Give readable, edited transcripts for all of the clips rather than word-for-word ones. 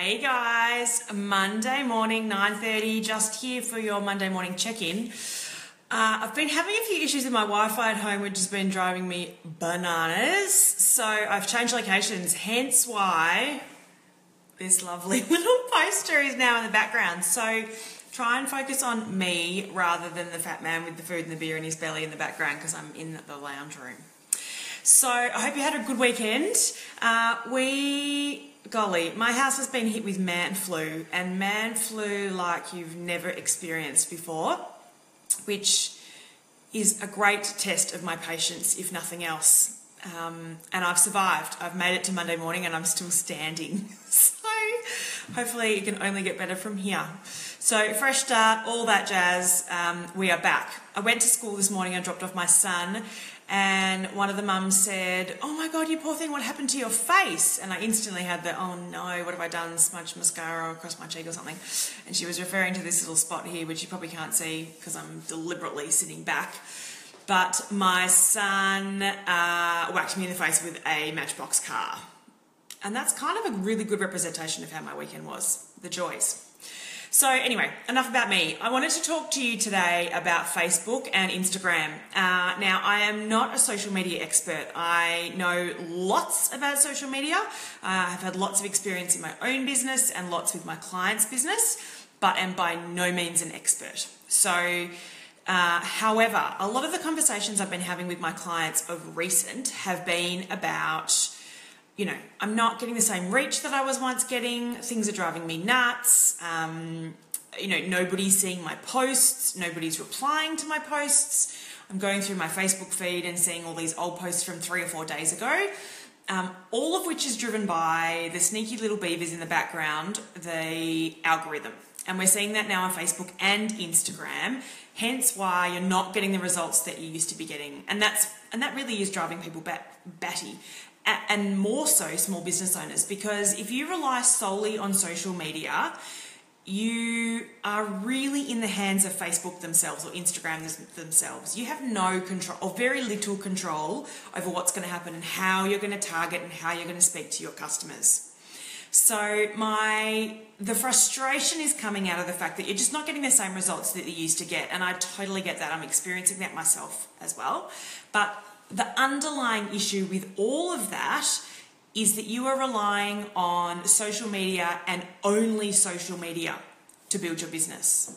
Hey guys, Monday morning, 9:30, just here for your Monday morning check-in. I've been having a few issues with my Wi-Fi at home, which has been driving me bananas. So I've changed locations, hence why this lovely little poster is now in the background. So try and focus on me rather than the fat man with the food and the beer in his belly in the background because I'm in the lounge room. So I hope you had a good weekend. Golly, my house has been hit with man flu, and man flu like you've never experienced before, which is a great test of my patience, if nothing else. And I've survived. I've made it to Monday morning and I'm still standing. So hopefully it can only get better from here. So fresh start, all that jazz. We are back. I went to school this morning and dropped off my son, and one of the mums said, "Oh my God, you poor thing, what happened to your face?" And I instantly had the, "Oh no, what have I done? Smudged mascara across my cheek or something." And she was referring to this little spot here, which you probably can't see because I'm deliberately sitting back. But my son whacked me in the face with a Matchbox car. And that's kind of a really good representation of how my weekend was, the joys. So anyway, enough about me. I wanted to talk to you today about Facebook and Instagram. Now, I am not a social media expert. I know lots about social media. I've had lots of experience in my own business and lots with my clients' business, but am by no means an expert. So, however, a lot of the conversations I've been having with my clients of recent have been about, I'm not getting the same reach that I was once getting. Things are driving me nuts. Nobody's seeing my posts. Nobody's replying to my posts. I'm going through my Facebook feed and seeing all these old posts from 3 or 4 days ago, all of which is driven by the sneaky little beavers in the background, the algorithm. And we're seeing that now on Facebook and Instagram, hence why you're not getting the results that you used to be getting. And that really is driving people batty. And more so small business owners, because if you rely solely on social media, you are really in the hands of Facebook themselves or Instagram themselves. You have no control or very little control over what's going to happen and how you're going to target and how you're going to speak to your customers. So the frustration is coming out of the fact that you're just not getting the same results that you used to get. And I totally get that. I'm experiencing that myself as well. But the underlying issue with all of that is that you are relying on social media and only social media to build your business,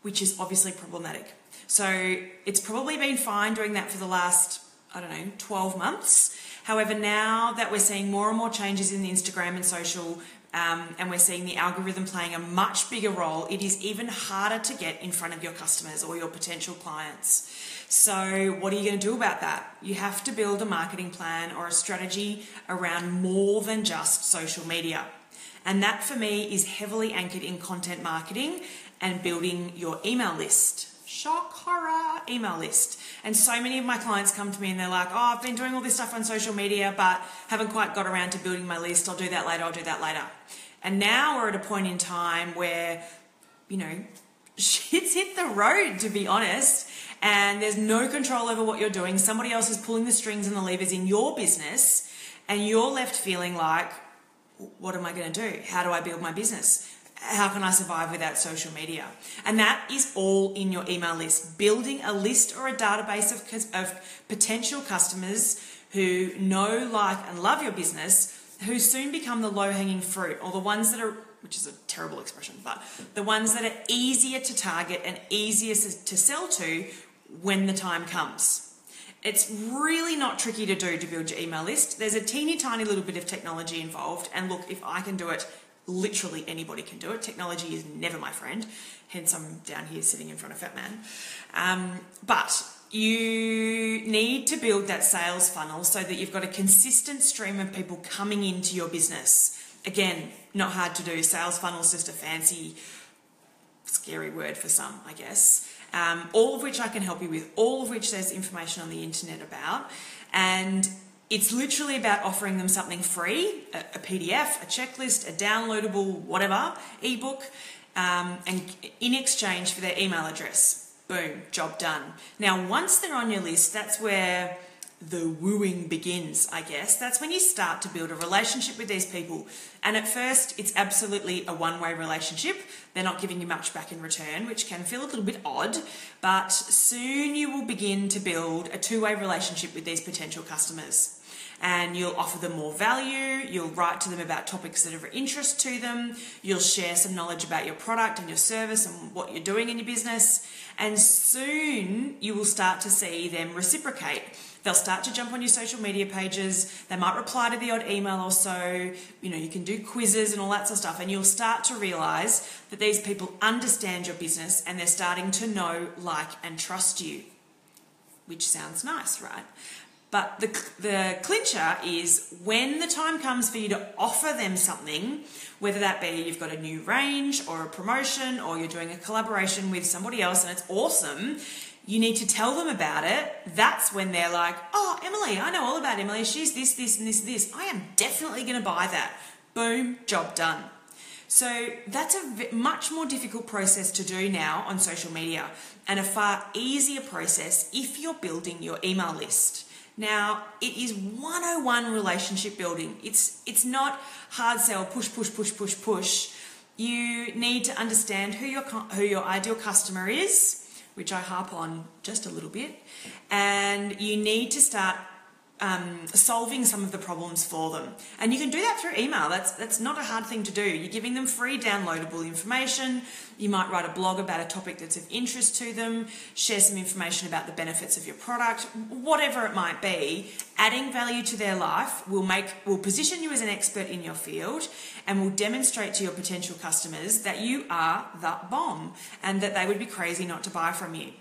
which is obviously problematic. So it's probably been fine doing that for the last, 12 months. However, now that we're seeing more and more changes in the Instagram and social, and we're seeing the algorithm playing a much bigger role, it is even harder to get in front of your customers or your potential clients. So what are you going to do about that? You have to build a marketing plan or a strategy around more than just social media. And that for me is heavily anchored in content marketing and building your email list. Shock, horror, email list. And so many of my clients come to me and they're like, "Oh, I've been doing all this stuff on social media, but haven't quite got around to building my list. I'll do that later. And now we're at a point in time where, shit's hit the road, to be honest, and there's no control over what you're doing. Somebody else is pulling the strings and the levers in your business, and you're left feeling like, what am I going to do? How do I build my business? How can I survive without social media?" And that is all in your email list. Building a list or a database of potential customers who know, like, and love your business, who soon become the low-hanging fruit, or the ones that are, which is a terrible expression, but the ones that are easier to target and easier to sell to when the time comes. It's really not tricky to do to build your email list. There's a teeny tiny little bit of technology involved, and look, if I can do it, literally anybody can do it. Technology is never my friend, hence I'm down here sitting in front of Fat Man. But you need to build that sales funnel so that you've got a consistent stream of people coming into your business. Again, not hard to do. Sales funnel is just a fancy, scary word for some, I guess. All of which I can help you with, all of which there's information on the internet about. And it's literally about offering them something free, a PDF, a checklist, a downloadable, whatever, ebook, and in exchange for their email address. Boom, job done. Now, once they're on your list, that's where the wooing begins, I guess. That's when you start to build a relationship with these people. And at first, it's absolutely a one-way relationship. They're not giving you much back in return, which can feel a little bit odd. But soon you will begin to build a two-way relationship with these potential customers. And you'll offer them more value, you'll write to them about topics that are of interest to them, you'll share some knowledge about your product and your service and what you're doing in your business, and soon you will start to see them reciprocate. They'll start to jump on your social media pages, they might reply to the odd email or so, you can do quizzes and all that sort of stuff, and you'll start to realise that these people understand your business and they're starting to know, like and trust you, which sounds nice, right? But the clincher is when the time comes for you to offer them something, whether that be you've got a new range or a promotion or you're doing a collaboration with somebody else and it's awesome, you need to tell them about it. That's when they're like, oh, Emily, I know all about Emily. She's this, this, and this, this. I am definitely going to buy that. Boom, job done. So that's a much more difficult process to do now on social media and a far easier process if you're building your email list. Now, it is 101 relationship building. It's not hard sell, push, push, push, push, push. You need to understand who your ideal customer is, which I harp on just a little bit, and you need to start solving some of the problems for them. And you can do that through email. That's not a hard thing to do. You're giving them free downloadable information. You might write a blog about a topic that's of interest to them, share some information about the benefits of your product, whatever it might be. Adding value to their life will position you as an expert in your field and will demonstrate to your potential customers that you are the bomb and that they would be crazy not to buy from you.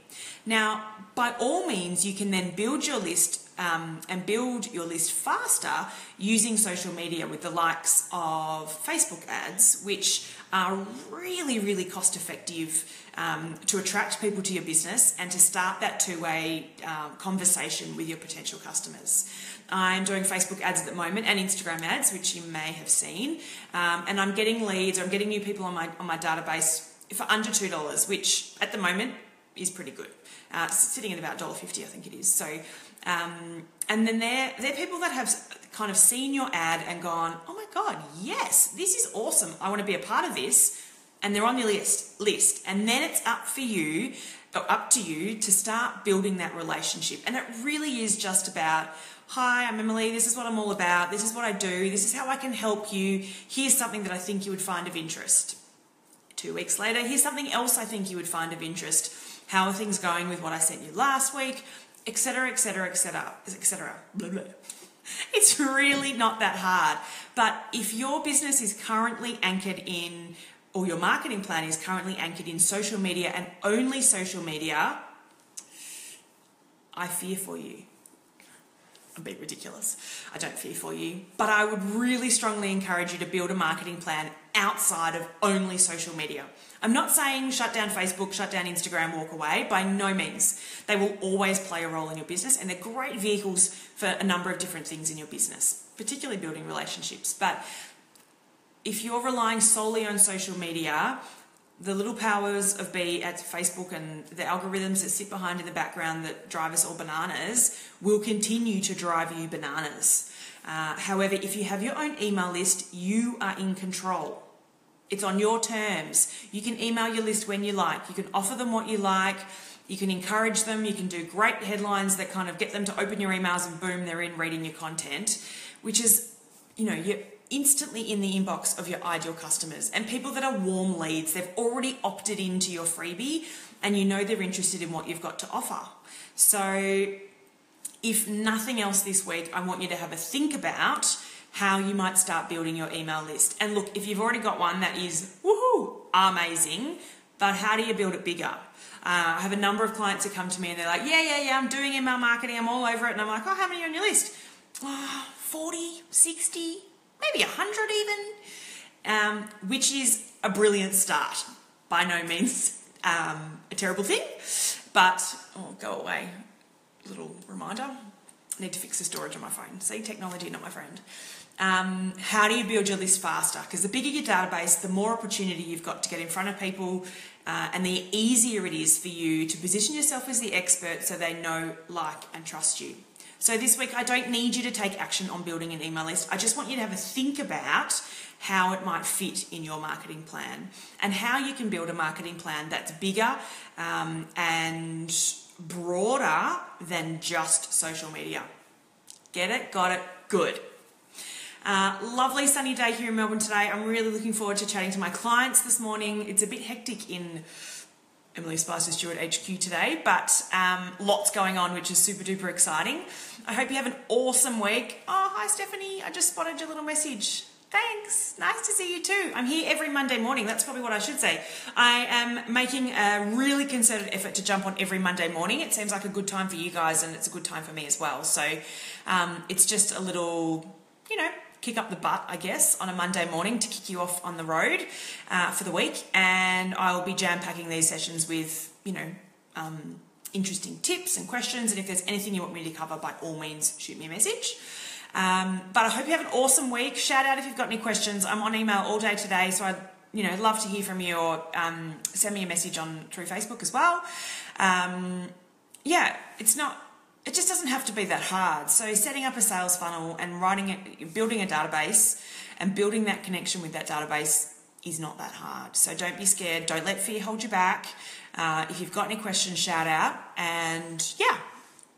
Now, by all means, you can then build your list and build your list faster using social media with the likes of Facebook ads, which are really, really cost effective to attract people to your business and to start that two-way conversation with your potential customers. I'm doing Facebook ads at the moment and Instagram ads, which you may have seen, and I'm getting leads, or I'm getting new people on my database for under $2, which at the moment is pretty good. It's sitting at about $1.50, I think it is. So, and then they're people that have kind of seen your ad and gone, oh my God, yes, this is awesome. I want to be a part of this. And they're on your list. And then it's up to you to start building that relationship. And it really is just about, hi, I'm Emily. This is what I'm all about. This is what I do. This is how I can help you. Here's something that I think you would find of interest. 2 weeks later, here's something else I think you would find of interest. How are things going with what I sent you last week? Etc., etc., etc., etc. Blah, blah. It's really not that hard. But if your business is currently anchored in, or your marketing plan is currently anchored in social media and only social media, I fear for you. I'm being ridiculous. I don't fear for you. But I would really strongly encourage you to build a marketing plan outside of only social media. I'm not saying shut down Facebook, shut down Instagram, walk away. By no means. They will always play a role in your business, and they're great vehicles for a number of different things in your business, particularly building relationships. But if you're relying solely on social media, the little powers of be at Facebook and the algorithms that sit behind in the background that drive us all bananas will continue to drive you bananas. However, if you have your own email list, you are in control. It's on your terms. You can email your list when you like. You can offer them what you like. You can encourage them. You can do great headlines that kind of get them to open your emails and boom, they're in reading your content, which is, you're instantly in the inbox of your ideal customers and people that are warm leads. They've already opted into your freebie and they're interested in what you've got to offer. So if nothing else this week, I want you to have a think about how you might start building your email list. And look, if you've already got one that is woohoo, amazing, but how do you build it bigger? I have a number of clients that come to me and they're like, yeah, I'm doing email marketing, I'm all over it. And I'm like, oh, how many are on your list? 40, 60, maybe 100 even, which is a brilliant start. By no means a terrible thing, but, go away, little reminder. I need to fix the storage on my phone. See, technology, not my friend. How do you build your list faster? Because the bigger your database, the more opportunity you've got to get in front of people, and the easier it is for you to position yourself as the expert so they know, like, and trust you. So this week, I don't need you to take action on building an email list. I just want you to have a think about how it might fit in your marketing plan and how you can build a marketing plan that's bigger and broader than just social media. Get it? Got it? Good. Lovely sunny day here in Melbourne today. I'm really looking forward to chatting to my clients this morning. It's a bit hectic in Emily Spicer-Stuart HQ today, but lots going on, which is super duper exciting. I hope you have an awesome week. Oh, hi Stephanie. I just spotted your little message. Thanks. Nice to see you too. I'm here every Monday morning. That's probably what I should say. I am making a really concerted effort to jump on every Monday morning. It seems like a good time for you guys and it's a good time for me as well. So it's just a little, kick up the butt, I guess, on a Monday morning to kick you off on the road for the week. And I'll be jam-packing these sessions with, interesting tips and questions. And if there's anything you want me to cover, by all means, shoot me a message. But I hope you have an awesome week. Shout out if you've got any questions. I'm on email all day today, so I'd love to hear from you, or send me a message through Facebook as well. It just doesn't have to be that hard. So setting up a sales funnel and building a database and building that connection with that database is not that hard. So don't be scared. Don't let fear hold you back. If you've got any questions, shout out. And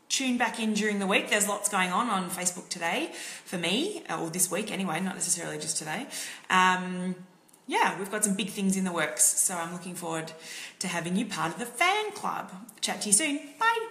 tune back in during the week. There's lots going on Facebook today for me, or this week anyway, not necessarily just today. We've got some big things in the works. So I'm looking forward to having you part of the fan club. Chat to you soon. Bye.